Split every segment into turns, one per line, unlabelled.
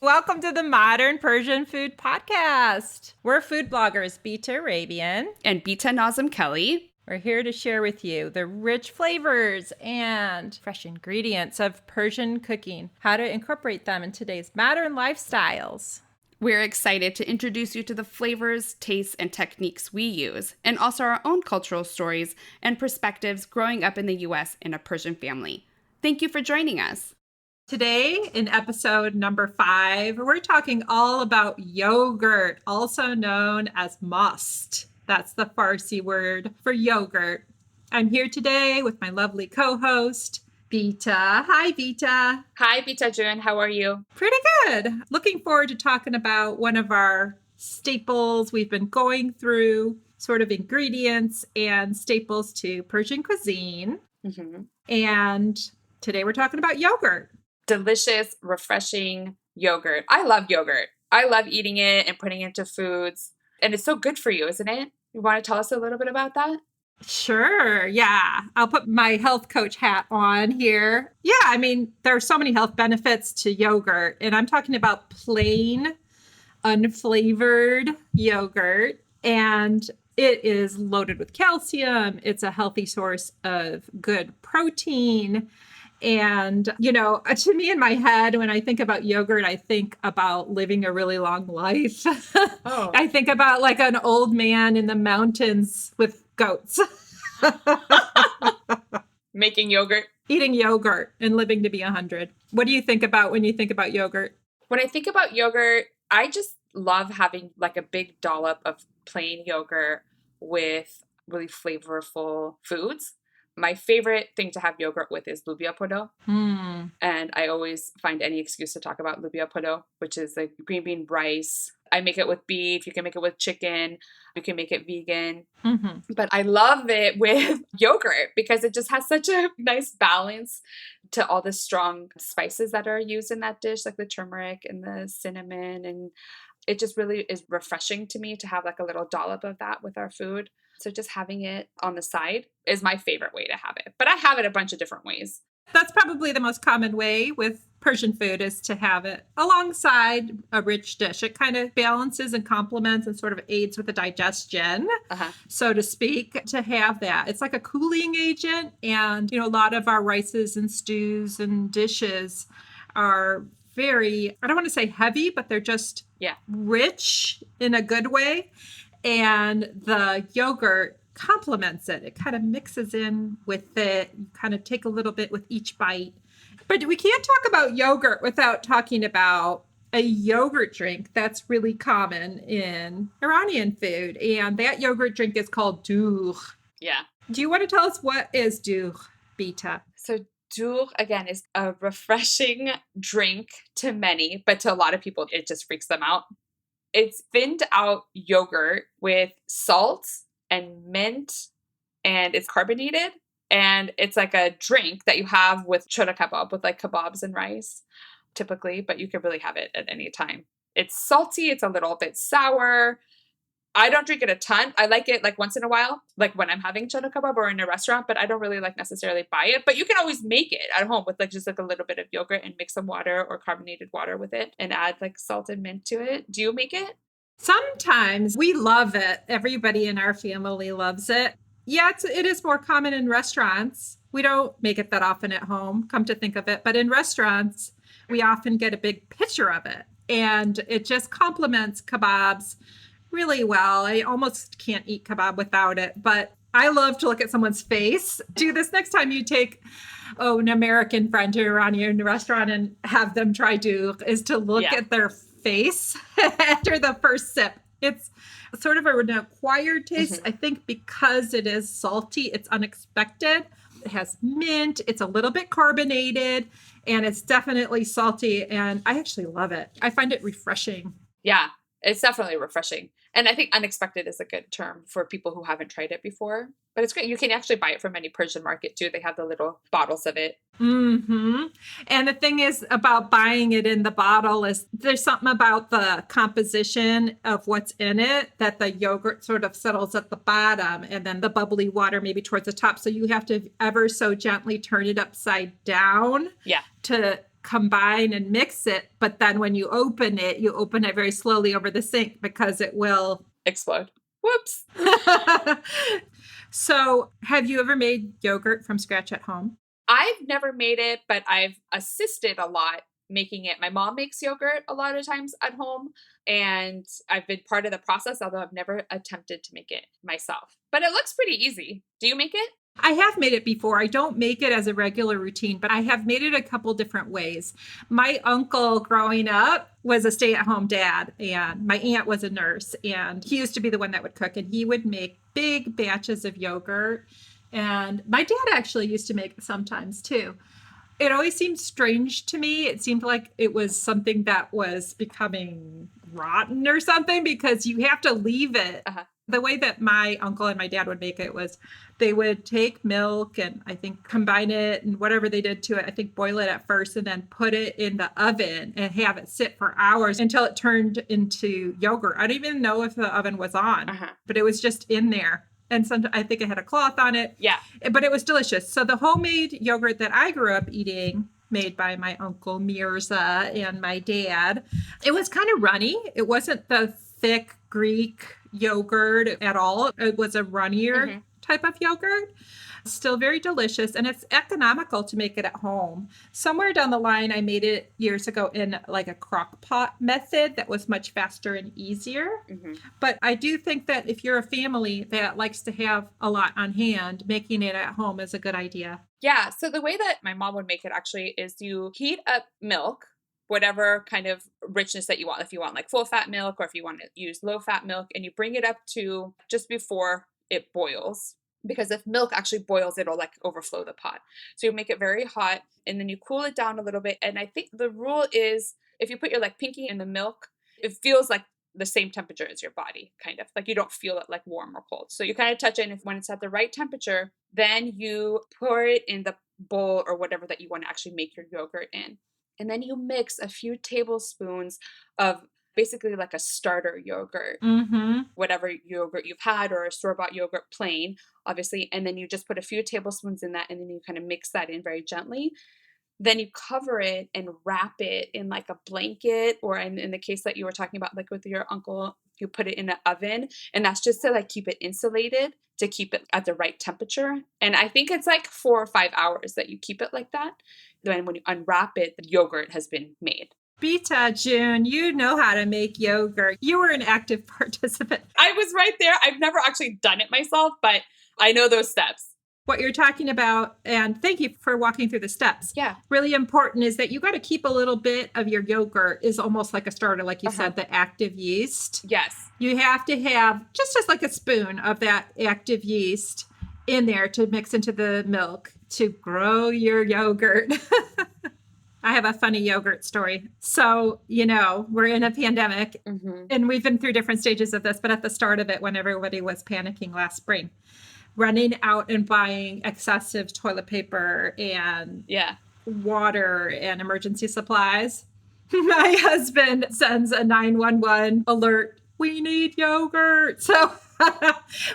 Welcome to the Modern Persian Food Podcast. We're food bloggers Beata Arabian
and Beata Nazem Kelley.
We're here to share with you the rich flavors and fresh ingredients of Persian cooking, how to incorporate them in today's modern lifestyles.
We're excited to introduce you to the flavors, tastes, and techniques we use, and also our own cultural stories and perspectives growing up in the U.S. in a Persian family. Thank you for joining us.
Today, in episode number 5, we're talking all about yogurt, also known as Mast. That's the Farsi word for yogurt. I'm here today with my lovely co-host, Beata. Hi, Beata.
Hi, Beata Joon. How are you?
Pretty good. Looking forward to talking about one of our staples we've been going through, sort of ingredients and staples to Persian cuisine.
Mm-hmm.
And today we're talking about yogurt.
Delicious, refreshing yogurt. I love yogurt. I love eating it and putting it into foods. And it's so good for you, isn't it? You want to tell us a little bit about that?
Sure. Yeah. I'll put my health coach hat on here. Yeah. I mean, there are so many health benefits to yogurt, and I'm talking about plain, unflavored yogurt. And it is loaded with calcium. It's a healthy source of good protein. And, you know, to me in my head, when I think about yogurt, I think about living a really long life.
Oh.
I think about like an old man in the mountains with goats.
Making yogurt.
Eating yogurt and living to be 100. What do you think about when you think about yogurt?
When I think about yogurt, I just love having like a big dollop of plain yogurt with really flavorful foods. My favorite thing to have yogurt with is Lubia Polo. And I always find any excuse to talk about Lubia Polo, which is like green bean rice. I make it with beef. You can make it with chicken. You can make it vegan.
Mm-hmm.
But I love it with yogurt because it just has such a nice balance to all the strong spices that are used in that dish, like the turmeric and the cinnamon. And it just really is refreshing to me to have like a little dollop of that with our food. So just having it on the side is my favorite way to have it. But I have it a bunch of different ways.
That's probably the most common way with Persian food is to have it alongside a rich dish. It kind of balances and complements and sort of aids with the digestion, so to speak, to have that. It's like a cooling agent. And, you know, a lot of our rices and stews and dishes are very, I don't want to say heavy, but they're just rich in a good way. And the yogurt complements it. It kind of mixes in with it. You kind of take a little bit with each bite. But we can't talk about yogurt without talking about a yogurt drink that's really common in Iranian food. And that yogurt drink is called doogh.
Yeah.
Do you want to tell us what is doogh, Beata?
So doogh, again, is a refreshing drink to many, but to a lot of people, it just freaks them out. It's thinned out yogurt with salt and mint, and it's carbonated. And it's like a drink that you have with chota kebab, with like kebabs and rice, typically, but you can really have it at any time. It's salty. It's a little bit sour. I don't drink it a ton. I like it like once in a while, like when I'm having chota kebab or in a restaurant, but I don't really like necessarily buy it. But you can always make it at home with like just like a little bit of yogurt and mix some water or carbonated water with it and add like salt and mint to it. Do you make it?
Sometimes. We love it. Everybody in our family loves it. Yeah, it is more common in restaurants. We don't make it that often at home, come to think of it. But in restaurants, we often get a big pitcher of it. And it just complements kebabs really well. I almost can't eat kebab without it. But I love to look at someone's face. Do this next time you take an American friend to an Iranian restaurant and have them try doogh, is to look at their face after the first sip. It's sort of an acquired taste. I think because it is salty, it's unexpected. It has mint. It's a little bit carbonated, and it's definitely salty. And I actually love it. I find it refreshing.
Yeah, it's definitely refreshing. And I think unexpected is a good term for people who haven't tried it before. But it's great. You can actually buy it from any Persian market too. They have the little bottles of it.
Mm-hmm. And the thing is about buying it in the bottle is there's something about the composition of what's in it that the yogurt sort of settles at the bottom and then the bubbly water maybe towards the top. So you have to ever so gently turn it upside down to combine and mix it. But then when you open it very slowly over the sink because it will
explode. Whoops.
So have you ever made yogurt from scratch at home?
I've never made it, but I've assisted a lot making it. My mom makes yogurt a lot of times at home, and I've been part of the process, although I've never attempted to make it myself. But it looks pretty easy. Do you make it?
I have made it before. I don't make it as a regular routine, but I have made it a couple different ways. My uncle growing up was a stay-at-home dad, and my aunt was a nurse, and he used to be the one that would cook, and he would make big batches of yogurt. And my dad actually used to make it sometimes too. It always seemed strange to me. It seemed like it was something that was becoming rotten or something because you have to leave it.
Uh-huh.
The way that my uncle and my dad would make it was they would take milk and I think combine it and whatever they did to it, I think boil it at first and then put it in the oven and have it sit for hours until it turned into yogurt. I don't even know if the oven was on, but it was just in there. And I think it had a cloth on it.
Yeah.
But it was delicious. So the homemade yogurt that I grew up eating, made by my uncle Mirza and my dad, it was kind of runny. It wasn't the thick Greek yogurt at all. It was a runnier type of yogurt. Still very delicious, and it's economical to make it at home. Somewhere down the line, I made it years ago in like a crock pot method that was much faster and easier. But I do think that if you're a family that likes to have a lot on hand, making it at home is a good idea.
Yeah. So the way that my mom would make it actually is you heat up milk, whatever kind of richness that you want. If you want like full fat milk or if you want to use low fat milk, and you bring it up to just before it boils. Because if milk actually boils, it'll like overflow the pot. So you make it very hot and then you cool it down a little bit. And I think the rule is if you put your like pinky in the milk, it feels like the same temperature as your body, kind of like you don't feel it like warm or cold. So you kind of touch it, and when it's at the right temperature, then you pour it in the bowl or whatever that you want to actually make your yogurt in. And then you mix a few tablespoons of basically like a starter yogurt, whatever yogurt you've had, or a store-bought yogurt plain, obviously. And then you just put a few tablespoons in that, and then you kind of mix that in very gently. Then you cover it and wrap it in like a blanket, or in the case that you were talking about, like with your uncle, you put it in an oven, and that's just to like keep it insulated, to keep it at the right temperature. And I think it's like 4 or 5 hours that you keep it like that. Then when you unwrap it, the yogurt has been made.
Bita, Joon, you know how to make yogurt. You were an active participant.
I was right there. I've never actually done it myself, but I know those steps.
What you're talking about, and thank you for walking through the steps.
Yeah.
Really important is that you got to keep a little bit of your yogurt is almost like a starter, like you said, the active yeast.
Yes.
You have to have just like a spoon of that active yeast in there to mix into the milk to grow your yogurt. I have a funny yogurt story. So, we're in a pandemic and we've been through different stages of this, but at the start of it, when everybody was panicking last spring, running out and buying excessive toilet paper and water and emergency supplies, my husband sends a 911 alert. We need yogurt. So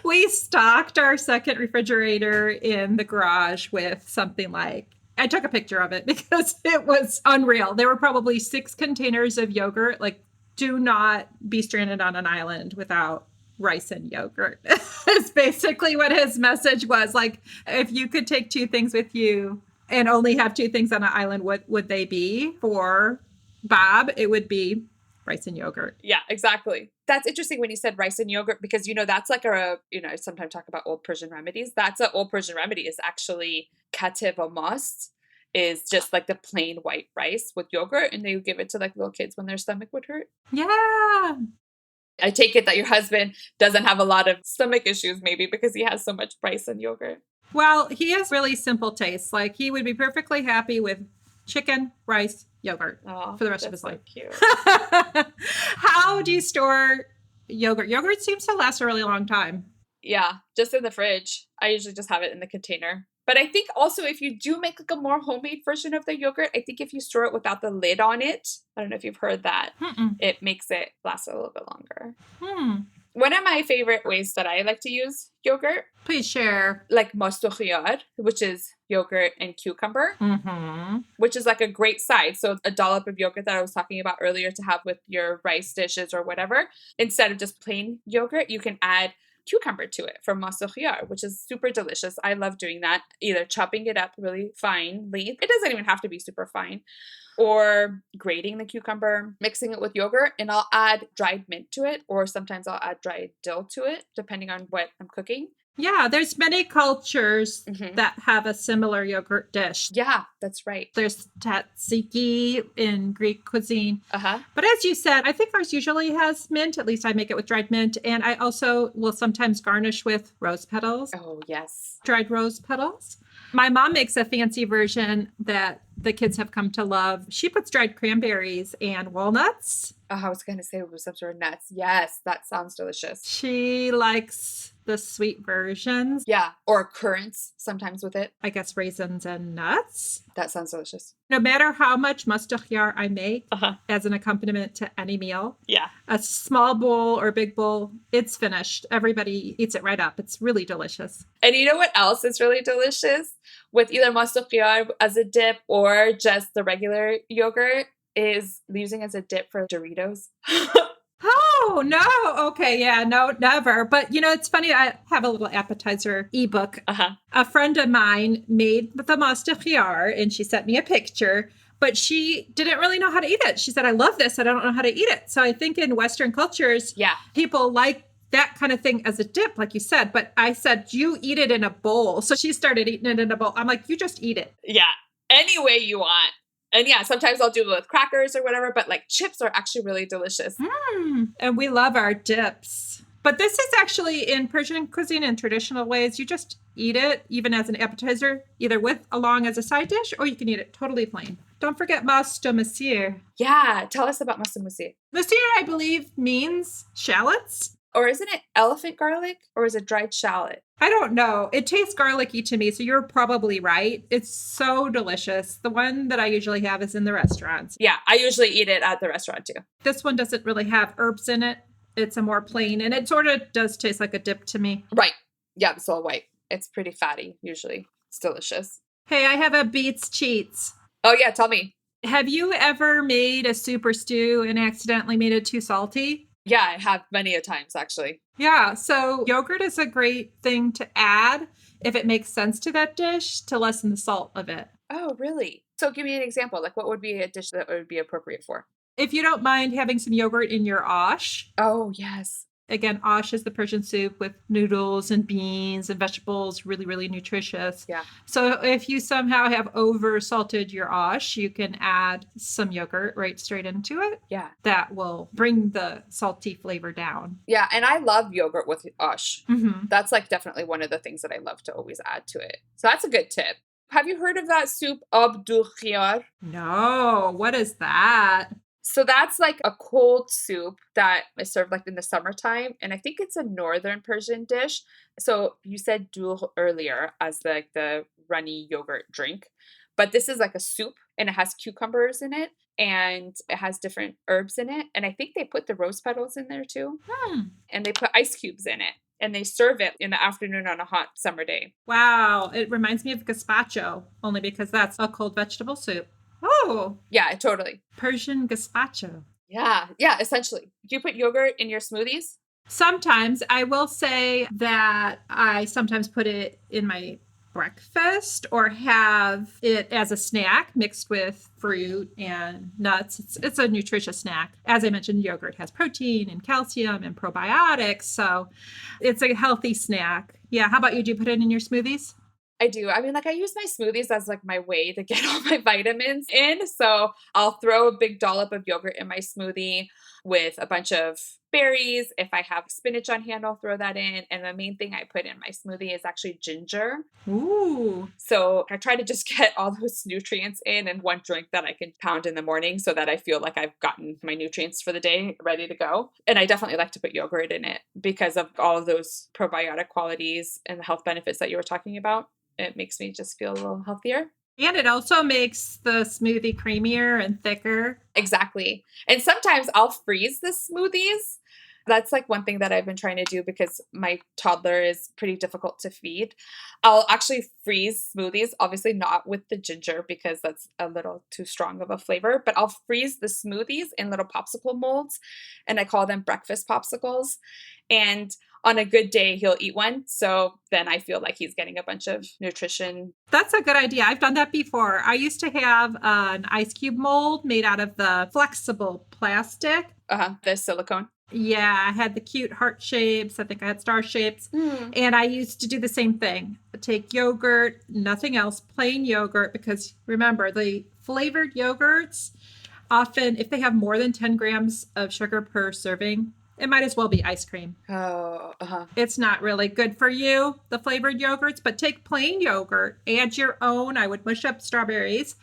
we stocked our second refrigerator in the garage with something like, I took a picture of it because it was unreal. There were probably 6 containers of yogurt. Like, do not be stranded on an island without rice and yogurt. It's basically what his message was. Like, if you could take 2 things with you and only have 2 things on an island, what would they be? For Bob, it would be rice and yogurt.
Yeah, exactly. That's interesting when you said rice and yogurt, because, that's like I sometimes talk about old Persian remedies. That's an old Persian remedy, is actually kativ or mast, is just like the plain white rice with yogurt, and they give it to like little kids when their stomach would hurt.
Yeah.
I take it that your husband doesn't have a lot of stomach issues, maybe because he has so much rice and yogurt.
Well, he has really simple tastes. Like, he would be perfectly happy with chicken, rice, yogurt for the rest of his life.
Cute.
How do you store yogurt? Yogurt seems to last a really long time.
Yeah, just in the fridge. I usually just have it in the container. But I think also if you do make like a more homemade version of the yogurt, I think if you store it without the lid on it, I don't know if you've heard that, it makes it last a little bit longer. One of my favorite ways that I like to use yogurt,
Please share.
like Maast-o-Khiar, which is yogurt and cucumber,
Mm-hmm.
which is like a great side. So a dollop of yogurt that I was talking about earlier to have with your rice dishes or whatever. Instead of just plain yogurt, you can add cucumber to it from Maast-o-Khiar, which is super delicious. I love doing that, either chopping it up really finely. It doesn't even have to be super fine. Or grating the cucumber, mixing it with yogurt, and I'll add dried mint to it, or sometimes I'll add dried dill to it, depending on what I'm cooking.
Yeah, there's many cultures
Mhm.
that have a similar yogurt dish.
Yeah, that's right.
There's tzatziki in Greek cuisine.
Uh-huh.
But as you said, I think ours usually has mint. At least I make it with dried mint. And I also will sometimes garnish with rose petals,
Oh, yes.
dried rose petals. My mom makes a fancy version that the kids have come to love. She puts dried cranberries and walnuts.
Oh, I was going to say it was some sort of nuts. Yes, that sounds delicious.
She likes the sweet versions.
Yeah, or currants sometimes with it.
I guess raisins and nuts.
That sounds delicious.
No matter how much Maast-o-Khiar I make
Uh-huh.
as an accompaniment to any meal,
Yeah.
a small bowl or big bowl, it's finished. Everybody eats it right up. It's really delicious.
And you know what else is really delicious? With either Maast-o-Khiar as a dip or just the regular yogurt is using as a dip for Doritos.
Oh, no. Okay. Yeah. No, never. But, it's funny. I have a little appetizer ebook.
Uh-huh.
A friend of mine made the Maast-o-Khiar and she sent me a picture, but she didn't really know how to eat it. She said, I love this. I don't know how to eat it. So I think in Western cultures,
Yeah.
people like that kind of thing as a dip, like you said. But I said, you eat it in a bowl. So she started eating it in a bowl. I'm like, you just eat it.
Yeah. Any way you want. And yeah, sometimes I'll do it with crackers or whatever, but like chips are actually really delicious.
And we love our dips. But this is actually in Persian cuisine in traditional ways. You just eat it even as an appetizer, either along as a side dish, or you can eat it totally plain. Don't forget Maast-o-Khiar.
Yeah. Tell us about Maast-o-Khiar.
Masir, I believe, means shallots.
Or isn't it elephant garlic or is it dried shallot?
I don't know. It tastes garlicky to me, so you're probably right. It's so delicious. The one that I usually have is in the restaurants.
Yeah, I usually eat it at the restaurant too.
This one doesn't really have herbs in it. It's a more plain, and it sort of does taste like a dip to me.
Right. Yeah, it's all white. It's pretty fatty usually. It's delicious.
Hey, I have a Beats Cheats.
Oh yeah, tell me.
Have you ever made a soup or stew and accidentally made it too salty?
Yeah, I have many a times actually.
Yeah, so yogurt is a great thing to add if it makes sense to that dish to lessen the salt of it.
Oh, really? So give me an example. Like what would be a dish that would be appropriate for?
If you don't mind having some yogurt in your osh,
Oh, yes.
again, osh is the Persian soup with noodles and beans and vegetables, really, really nutritious.
Yeah.
So if you somehow have over salted your osh, you can add some yogurt right straight into it.
Yeah.
That will bring the salty flavor down.
Yeah, and I love yogurt with ash.
Mm-hmm.
That's like definitely one of the things that I love to always add to it. So that's a good tip. Have you heard of that soup Maast-o-Khiar?
No, what is that?
So that's like a cold soup that is served like in the summertime. And I think it's a northern Persian dish. So you said dul earlier as like the runny yogurt drink. But this is like a soup and it has cucumbers in it and it has different herbs in it. And I think they put the rose petals in there too. And they put ice cubes in it. And they serve it in the afternoon on a hot summer day.
Wow, it reminds me of gazpacho, only because that's a cold vegetable soup. Oh,
Yeah, totally.
Persian gazpacho.
Yeah, essentially. Do you put yogurt in your smoothies?
Sometimes I will say that I sometimes put it in my breakfast or have it as a snack mixed with fruit and nuts. It's a nutritious snack. As I mentioned, yogurt has protein and calcium and probiotics, so it's a healthy snack. Yeah, how about you? Do you put it in your smoothies?
I do. I mean, like I use my smoothies as like my way to get all my vitamins in. So I'll throw a big dollop of yogurt in my smoothie with a bunch of berries. If I have spinach on hand, I'll throw that in. And the main thing I put in my smoothie is actually ginger.
Ooh.
So I try to just get all those nutrients in one drink that I can pound in the morning so that I feel like I've gotten my nutrients for the day ready to go. And I definitely like to put yogurt in it because of all of those probiotic qualities and the health benefits that you were talking about. It makes me just feel a little healthier.
And it also makes the smoothie creamier and thicker.
Exactly. And sometimes I'll freeze the smoothies That's like one thing that I've been trying to do because my toddler is pretty difficult to feed. I'll actually freeze smoothies, obviously not with the ginger because that's a little too strong of a flavor, but I'll freeze the smoothies in little popsicle molds and I call them breakfast popsicles. And on a good day, he'll eat one. So then I feel like he's getting a bunch of nutrition.
That's a good idea. I've done that before. I used to have an ice cube mold made out of the flexible plastic.
The silicone.
Yeah, I had the cute heart shapes. I think I had star shapes. And I used to do the same thing. Take yogurt, nothing else, plain yogurt, because remember, the flavored yogurts, often if they have more than 10 grams of sugar per serving, it might as well be ice cream. It's not really good for you, the flavored yogurts, but take plain yogurt, add your own. I would mush up strawberries,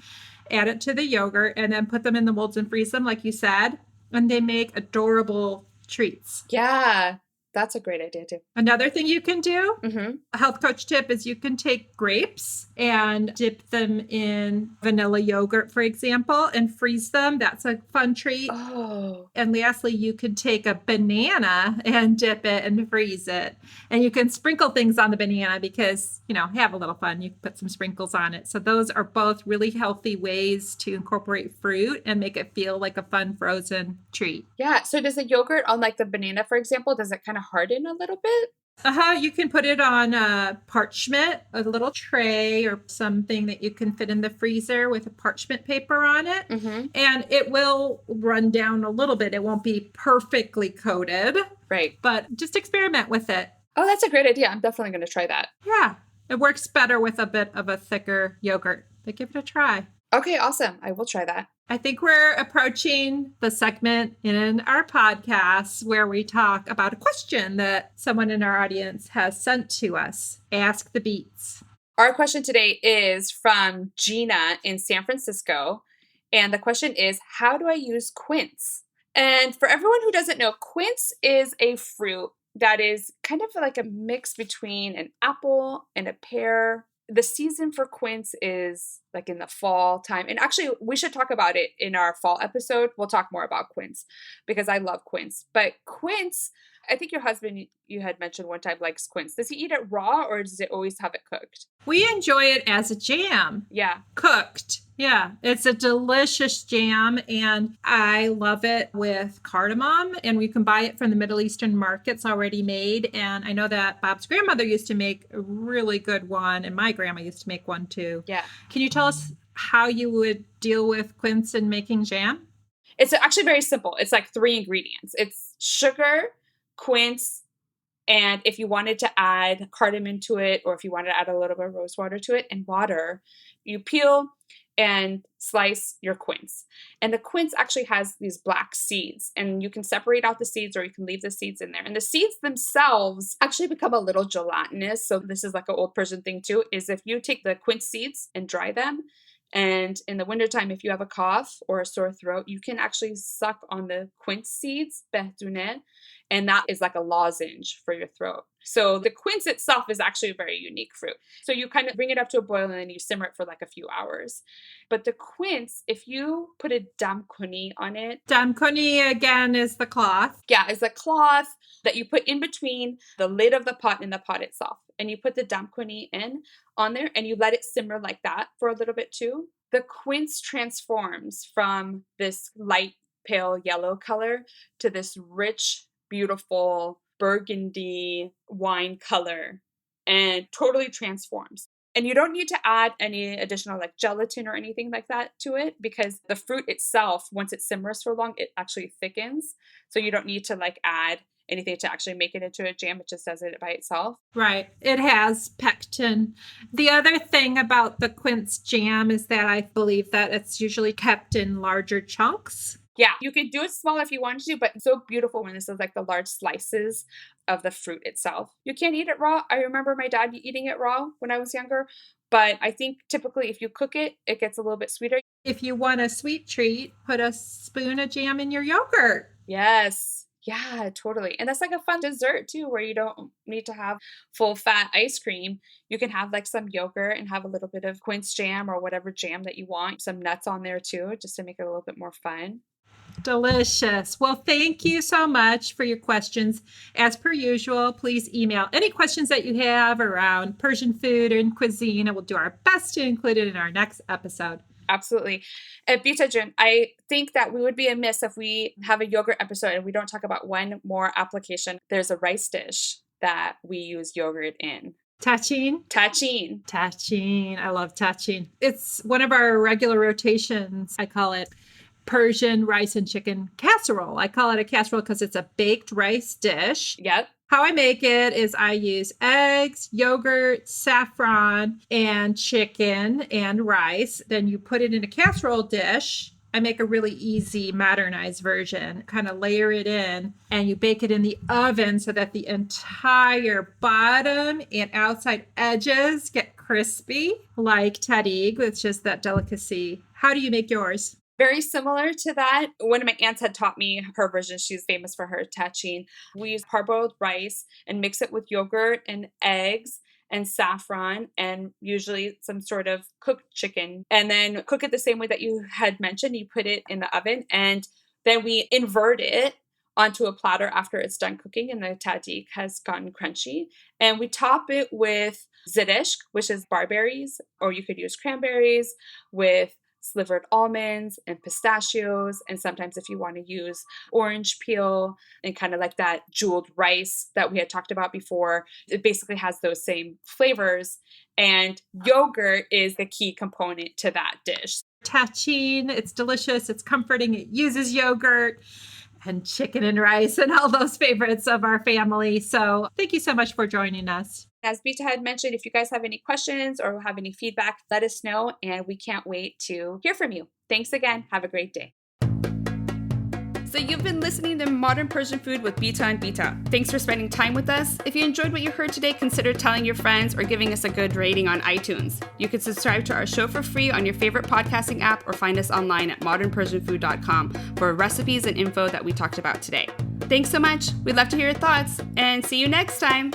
add it to the yogurt, and then put them in the molds and freeze them, like you said. And they make adorable treats.
Yeah, that's a great idea too.
Another thing you can do, a health coach tip, is you can take grapes and dip them in vanilla yogurt, for example, and freeze them. That's a fun treat. And lastly, you could take a banana and dip it and freeze it. And you can sprinkle things on the banana because, have a little fun. You can put some sprinkles on it. So those are both really healthy ways to incorporate fruit and make it feel like a fun frozen treat.
Yeah. So does the yogurt on like the banana, for example, does it kind of harden a little bit?
You can put it on parchment, a little tray or something that you can fit in the freezer with a parchment paper on it. And it will run down a little bit. It won't be perfectly coated.
Right.
But just experiment with it.
Oh, that's a great idea. I'm definitely going to try that.
Yeah. It works better with a bit of a thicker yogurt, but give it a try.
Okay, awesome. I will try that.
I think we're approaching the segment in our podcast where we talk about a question that someone in our audience has sent to us. Ask the Beats.
Our question today is from Gina in San Francisco. And the question is, how do I use quince? And for everyone who doesn't know, quince is a fruit that is kind of like a mix between an apple and a pear. The season for quince is like in the fall time. And actually, we should talk about it in our fall episode. We'll talk more about quince because I love quince. But quince, I think your husband, you had mentioned one time, likes quince. Does he eat it raw or does it always have it cooked?
We enjoy it as a jam.
Yeah.
Cooked. Yeah. It's a delicious jam and I love it with cardamom, and we can buy it from the Middle Eastern markets already made. And I know that Bob's grandmother used to make a really good one and my grandma used to make one too.
Yeah.
Can you tell us how you would deal with quince in making jam?
It's actually very simple. It's like 3 ingredients. It's sugar, quince, and if you wanted to add cardamom to it, or if you wanted to add a little bit of rose water to it, and water, you peel and slice your quince. And the quince actually has these black seeds, and you can separate out the seeds or you can leave the seeds in there. And the seeds themselves actually become a little gelatinous. So this is like an old Persian thing too, is if you take the quince seeds and dry them, and in the wintertime, if you have a cough or a sore throat, you can actually suck on the quince seeds, beh tune, and that is like a lozenge for your throat. So the quince itself is actually a very unique fruit. So you kind of bring it up to a boil and then you simmer it for like a few hours. But the quince, if you put a damkoni on it.
Damkoni, again, is the cloth.
Yeah, is a cloth that you put in between the lid of the pot and the pot itself. And you put the damkoni in on there and you let it simmer like that for a little bit too. The quince transforms from this light pale yellow color to this rich, beautiful burgundy wine color and totally transforms. And you don't need to add any additional like gelatin or anything like that to it because the fruit itself, once it simmers for long, it actually thickens. So you don't need to like add anything to actually make it into a jam. It just does it by itself.
Right. It has pectin. The other thing about the quince jam is that I believe that it's usually kept in larger chunks.
Yeah, you could do it smaller if you wanted to, but it's so beautiful when this is like the large slices of the fruit itself. You can't eat it raw. I remember my dad eating it raw when I was younger, but I think typically if you cook it, it gets a little bit sweeter.
If you want a sweet treat, put a spoon of jam in your yogurt.
Yes. Yeah, totally. And that's like a fun dessert too, where you don't need to have full fat ice cream. You can have like some yogurt and have a little bit of quince jam or whatever jam that you want. Some nuts on there too, just to make it a little bit more fun.
Delicious. Well, thank you so much for your questions. As per usual, please email any questions that you have around Persian food and cuisine, and we'll do our best to include it in our next episode.
Absolutely. And Beata, Joon, I think that we would be amiss if we have a yogurt episode and we don't talk about one more application. There's a rice dish that we use yogurt in.
Tacheen?
Tacheen.
Tacheen. I love tacheen. It's one of our regular rotations. I call it Persian rice and chicken casserole. I call it a casserole because it's a baked rice dish.
Yep.
How I make it is I use eggs, yogurt, saffron, and chicken and rice. Then you put it in a casserole dish. I make a really easy modernized version, kind of layer it in, and you bake it in the oven so that the entire bottom and outside edges get crispy, like tahdig, which is that delicacy. How do you make yours?
Very similar to that. One of my aunts had taught me her version. She's famous for her tacheen. We use parboiled rice and mix it with yogurt and eggs and saffron and usually some sort of cooked chicken. And then cook it the same way that you had mentioned. You put it in the oven and then we invert it onto a platter after it's done cooking and the tahdig has gotten crunchy. And we top it with zedishk, which is barberries, or you could use cranberries, with slivered almonds and pistachios, and sometimes if you want to use orange peel and kind of like that jeweled rice that we had talked about before. It basically has those same flavors, and yogurt is the key component to that dish.
Tacheen, it's delicious, it's comforting, it uses yogurt and chicken and rice and all those favorites of our family. So thank you so much for joining us.
As Beata had mentioned, if you guys have any questions or have any feedback, let us know, and we can't wait to hear from you. Thanks again. Have a great day.
So you've been listening to Modern Persian Food with Beata and Bita. Thanks for spending time with us. If you enjoyed what you heard today, consider telling your friends or giving us a good rating on iTunes. You can subscribe to our show for free on your favorite podcasting app or find us online at modernpersianfood.com for recipes and info that we talked about today. Thanks so much. We'd love to hear your thoughts, and see you next time.